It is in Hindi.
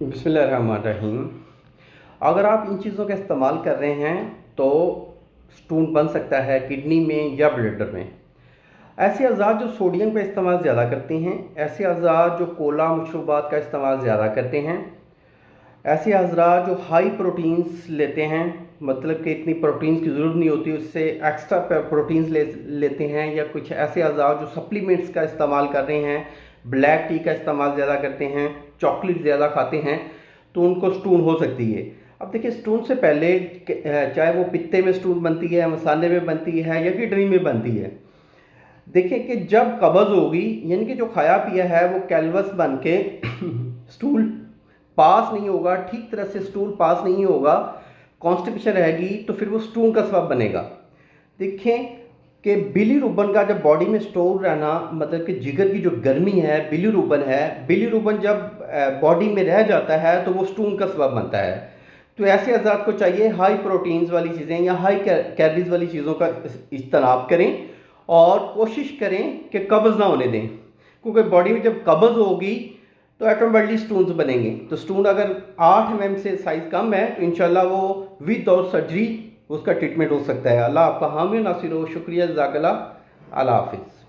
बिस्मिल्लाहिर्रहमानिर्रहीम। अगर आप इन चीज़ों का इस्तेमाल कर रहे हैं तो स्टोन बन सकता है किडनी में या ब्लडर में। ऐसे अज़ा जो सोडियम का इस्तेमाल ज़्यादा करते हैं, ऐसे अज़ा जो कोला मशरूबात का इस्तेमाल ज़्यादा करते हैं, ऐसे अज़रा जो हाई प्रोटीन्स लेते हैं, मतलब कि इतनी प्रोटीन्स की ज़रूरत नहीं होती, उससे एक्स्ट्रा प्रोटीन्स लेते हैं, या कुछ ऐसे अज़ा जो सप्लीमेंट्स का इस्तेमाल कर रहे हैं, ब्लैक टी का इस्तेमाल ज़्यादा करते हैं, चॉकलेट ज़्यादा खाते हैं, तो उनको स्टोन हो सकती है। अब देखिए, स्टोन से पहले चाहे वो पित्ते में स्टोन बनती है, मसाले में बनती है, या किडनी में बनती है। देखिए कि जब कब्ज़ होगी, यानी कि जो खाया पिया है वो कैलवस बन के स्टूल पास नहीं होगा, ठीक तरह से स्टूल पास नहीं होगा, कॉन्स्टिपेशन रहेगी, तो फिर वो स्टोन का सबब बनेगा। देखें कि बिलीरुबिन का जब बॉडी में स्टोर रहना, मतलब कि जिगर की जो गर्मी है, बिलीरुबिन है, बिलीरुबिन जब बॉडी में रह जाता है तो वो स्टोन का सबब बनता है। तो ऐसे अज़ात को चाहिए हाई प्रोटीन्स वाली चीज़ें या हाई कैलोरीज वाली चीज़ों का इज्तनाब करें और कोशिश करें कि कब्ज़ ना होने दें, क्योंकि बॉडी में जब कब्ज़ होगी तो ऑटोमेटिकली स्टोन्स बनेंगे। तो स्टोन अगर 8 mm से साइज़ कम है तो इंशाल्लाह वो विदाउट सर्जरी उसका ट्रीटमेंट हो सकता है। अल्लाह आपका हामी नासिर हो। शुक्रिया, जज़ाकल्लाह। अल्लाह हाफिज़।